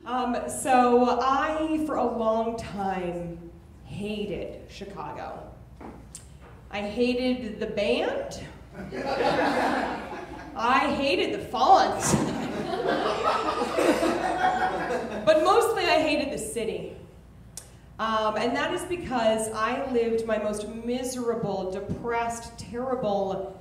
So I, for a long time, hated Chicago. I hated the band. I hated the font. But mostly I hated the city. And that is because I lived my most miserable, depressed, terrible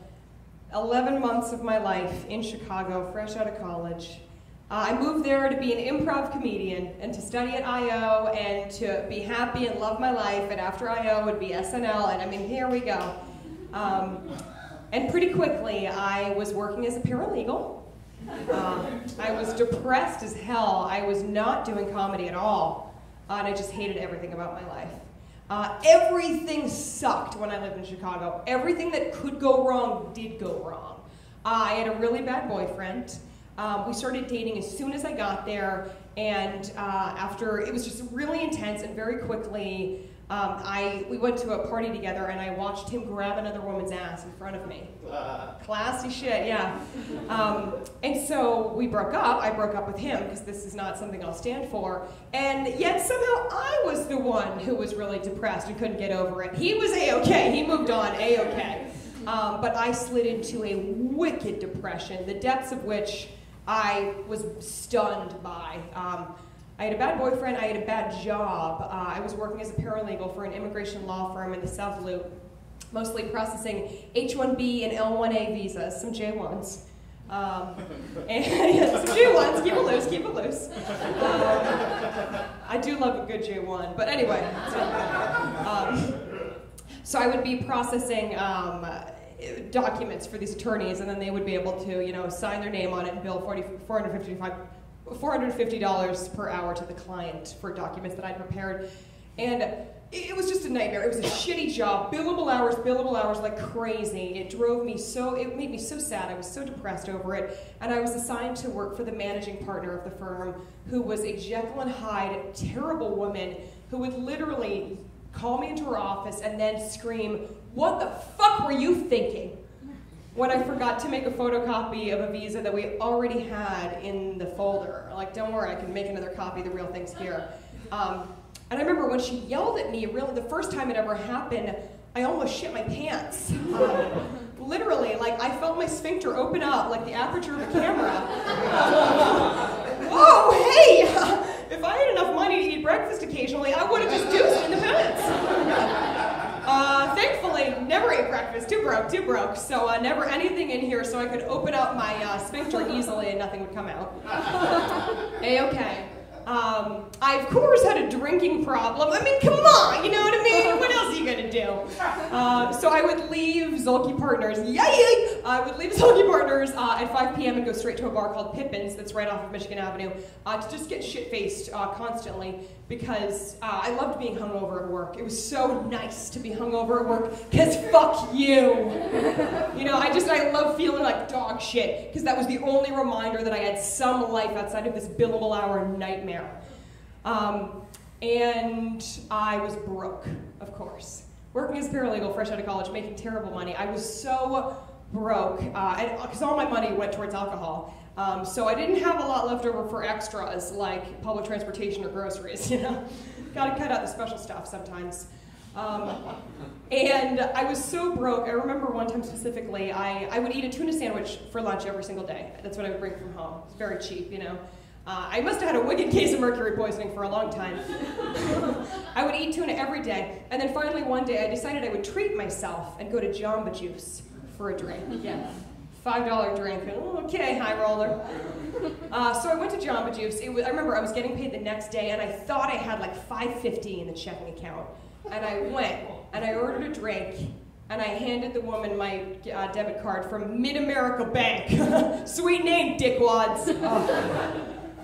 11 months of my life in Chicago, fresh out of college. I moved there to be an improv comedian and to study at I.O. and to be happy and love my life, and after I.O. would be SNL, and I mean, here we go. And pretty quickly, I was working as a paralegal. I was depressed as hell. I was not doing comedy at all, and I just hated everything about my life. Everything sucked when I lived in Chicago. Everything that could go wrong did go wrong. I had a really bad boyfriend. We started dating as soon as I got there, and after, it was just really intense, and very quickly, we went to a party together, and I watched him grab another woman's ass in front of me. Classy shit, yeah. And so we broke up. I broke up with him, because this is not something I'll stand for, and yet somehow I was the one who was really depressed and couldn't get over it. He was A-okay. He moved on A-okay. But I slid into a wicked depression, the depths of which I was stunned by. I had a bad boyfriend, I had a bad job. I was working as a paralegal for an immigration law firm in the South Loop, mostly processing H-1B and L-1A visas, some J-1s. And some J-1s, keep it loose, keep it loose. I do love a good J-1, but anyway. So I would be processing documents for these attorneys, and then they would be able to, sign their name on it and bill $450 per hour to the client for documents that I'd prepared. And it was just a nightmare. It was a shitty job, billable hours like crazy. It made me so sad. I was so depressed over it. And I was assigned to work for the managing partner of the firm, who was a Jekyll and Hyde, terrible woman, who would literally call me into her office and then scream, "What the fuck were you thinking?" when I forgot to make a photocopy of a visa that we already had in the folder. Like, don't worry, I can make another copy, the real thing's here. And I remember when she yelled at me, really the first time it ever happened, I almost shit my pants. Literally, like, I felt my sphincter open up like the aperture of a camera. Whoa, hey! If I had enough money to eat breakfast occasionally, I would have just deuced in the pants. Thankfully, never ate breakfast, too broke, so never anything in here so I could open up my sphincter easily and nothing would come out. A-okay. I, of course, had a drinking problem. I mean, come on, you know what I mean? What else are you gonna do? So I would leave Zolke Partners, yay! I would leave Zolke Partners at 5 p.m. and go straight to a bar called Pippin's that's right off of Michigan Avenue to just get shit-faced constantly, because I loved being hungover at work. It was so nice to be hungover at work, because fuck you. I love feeling like dog shit, because that was the only reminder that I had some life outside of this billable hour nightmare. And I was broke, of course. Working as a paralegal, fresh out of college, making terrible money. I was so broke, because all my money went towards alcohol. So I didn't have a lot left over for extras, like public transportation or groceries, Gotta cut out the special stuff sometimes. And I was so broke. I remember one time specifically, I would eat a tuna sandwich for lunch every single day. That's what I would bring from home. It's very cheap, I must have had a wicked case of mercury poisoning for a long time. I would eat tuna every day, and then finally one day I decided I would treat myself and go to Jamba Juice for a drink. Yeah, $5 drink. Okay, high roller. So I went to Jamba Juice. I remember I was getting paid the next day, and I thought I had like $5.50 in the checking account. And I went, and I ordered a drink, and I handed the woman my debit card from Mid-America Bank. Sweet name, dickwads.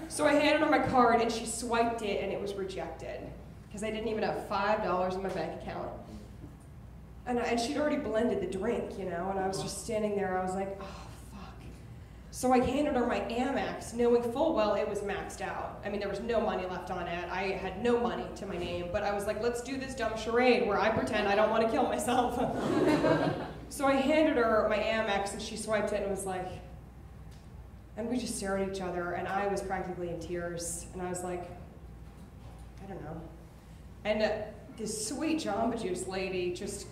So I handed her my card, and she swiped it, and it was rejected, because I didn't even have $5 in my bank account. And she'd already blended the drink, and I was just standing there. I was like, oh, fuck. So I handed her my Amex, knowing full well it was maxed out. I mean, there was no money left on it. I had no money to my name, but I was like, let's do this dumb charade where I pretend I don't want to kill myself. So I handed her my Amex, and she swiped it and was like, And we just stared at each other, and I was practically in tears. And I was like, I don't know. And this sweet Jamba Juice lady just,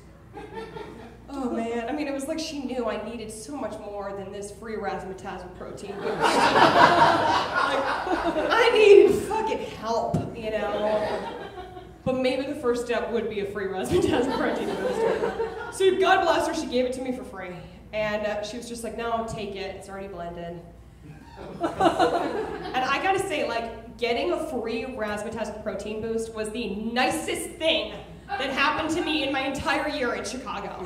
oh man, I mean, it was like she knew I needed so much more than this free razzmatazz protein boost. Like, I needed fucking help, you know? But maybe the first step would be a free razzmatazz protein boost. So God bless her, she gave it to me for free. And she was just like, no, take it, it's already blended. And I gotta say, like, getting a free razzmatazz protein boost was the nicest thing that happened to me in my entire year in Chicago.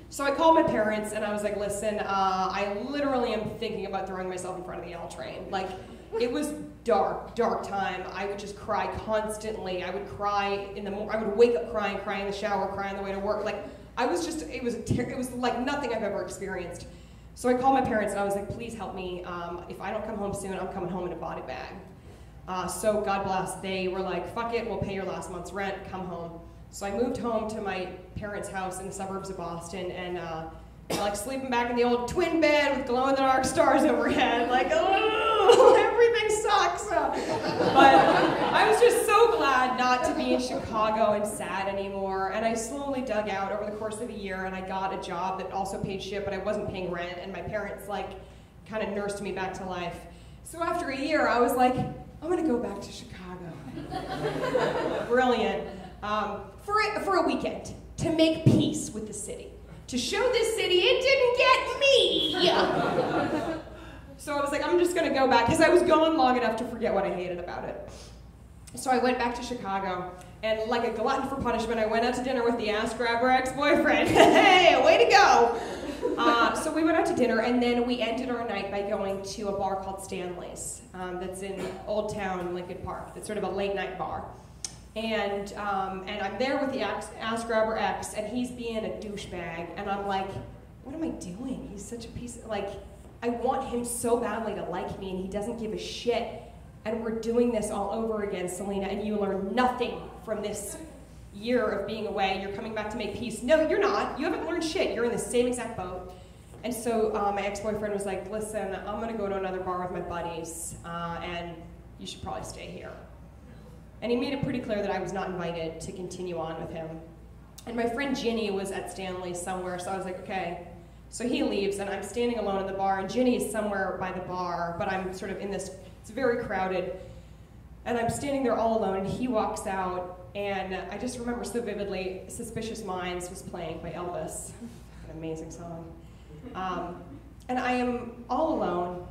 So I called my parents and I was like, listen, I literally am thinking about throwing myself in front of the L train. Like, it was dark time. I would just cry constantly. I would cry in the morning. I would wake up crying in the shower, cry on the way to work. Like, I was just, it was like nothing I've ever experienced. So I called my parents and I was like, please help me. If I don't come home soon, I'm coming home in a body bag. So God bless, they were like, fuck it, we'll pay your last month's rent, come home. So I moved home to my parents' house in the suburbs of Boston, and like sleeping back in the old twin bed with glow-in-the-dark stars overhead, like, oh, everything sucks. But I was just so glad not to be in Chicago and sad anymore, and I slowly dug out over the course of a year, and I got a job that also paid shit, but I wasn't paying rent, and my parents, like, kind of nursed me back to life. So after a year, I was like, I'm gonna go back to Chicago. Brilliant. For a weekend, to make peace with the city. To show this city it didn't get me. So I was like, I'm just gonna go back, because I was going long enough to forget what I hated about it. So I went back to Chicago, and like a glutton for punishment, I went out to dinner with the ass grabber ex-boyfriend. Hey, way to go! So we went out to dinner, and then we ended our night by going to a bar called Stanley's, that's in Old Town, Lincoln Park. That's sort of a late night bar. And I'm there with the ass grabber ex, and he's being a douchebag, and I'm like, what am I doing? He's such a piece of, like, I want him so badly to like me, and he doesn't give a shit. And we're doing this all over again, Selena, and you learn nothing from this year of being away. You're coming back to make peace. No, you're not. You haven't learned shit. You're in the same exact boat. And so my ex-boyfriend was like, listen, I'm gonna go to another bar with my buddies, and you should probably stay here. And he made it pretty clear that I was not invited to continue on with him. And my friend Ginny was at Stanley's somewhere, so I was like, okay. So he leaves, and I'm standing alone in the bar, and Ginny is somewhere by the bar, but I'm sort of in this, it's very crowded. And I'm standing there all alone, and he walks out, and I just remember so vividly, Suspicious Minds was playing by Elvis. An amazing song. And I am all alone,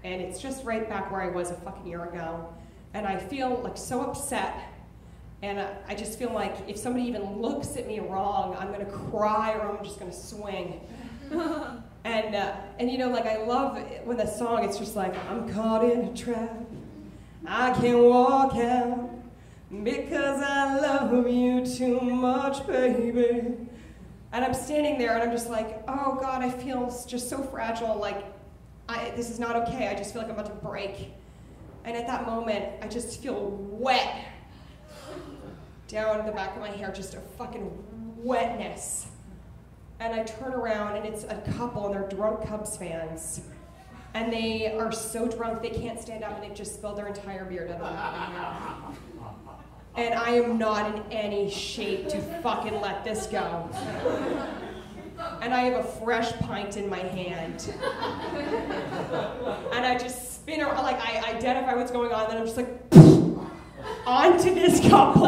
and it's just right back where I was a fucking year ago. And I feel like so upset, and I just feel like if somebody even looks at me wrong, I'm gonna cry or I'm just gonna swing. And you know, like, I love when the song, it's just like, I'm caught in a trap, I can't walk out, because I love you too much, baby. And I'm standing there and I'm just like, oh God, I feel just so fragile, like, this is not okay, I just feel like I'm about to break. And at that moment, I just feel wet down the back of my hair, just a fucking wetness. And I turn around, and it's a couple, and they're drunk Cubs fans. And they are so drunk, they can't stand up, and they've just spilled their entire beer down the back of my hair. And I am not in any shape to fucking let this go. And I have a fresh pint in my hand. And I just spin around, like, I identify what's going on, and then I'm just like, onto this couple.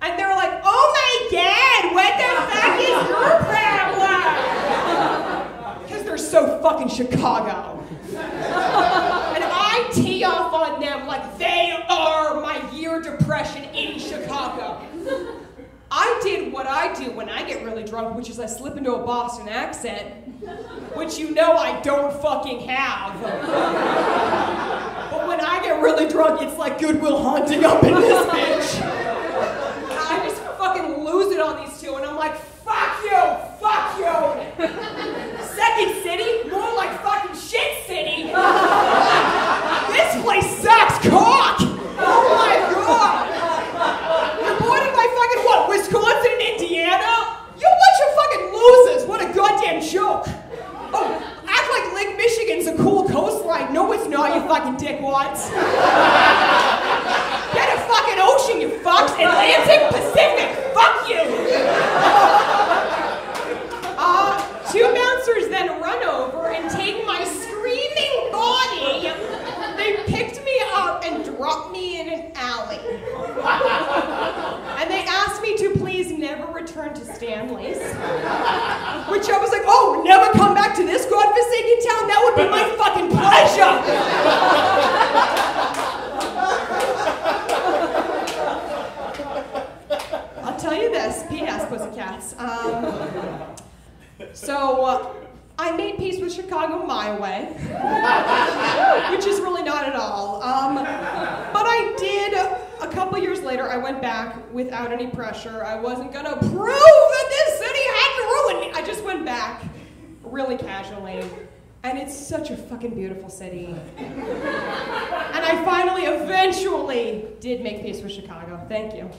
And they're like, oh my God, what the fuck is your problem? Because they're so fucking Chicago. And I tee off on them like they are my year depression in Chicago. I did what I do when I get really drunk, which is I slip into a Boston accent, which you know I don't fucking have. But when I get really drunk, it's like Good Will Hunting up in this bitch. I just fucking lose it on these two, and I'm like, fuck you, fuck you. Second city, more like fucking shit city. This place sucks cock. Oh my God. You're born in my fucking what, Wisconsin and Indiana? You bunch of fucking losers. What a goddamn joke. Oh, act like Lake Michigan's a fucking dickwads. Get a fucking ocean, you fucks. Atlantic, Pacific, fuck you. Two bouncers then run over and take my screaming body. They picked me up and dropped me in an alley. And they asked me to please never return to Stanley's. Which I was like, oh, never come back to this godforsaken town? That would be my fucking pleasure. I'll tell you this, P.S. Pussycats. So, I made peace with Chicago my way, which is really not at all. But I did, a couple years later, I went back without any pressure. I wasn't gonna prove that this city had to ruin me. I just went back really casually. And it's such a fucking beautiful city. And I finally, eventually, did make peace with Chicago. Thank you.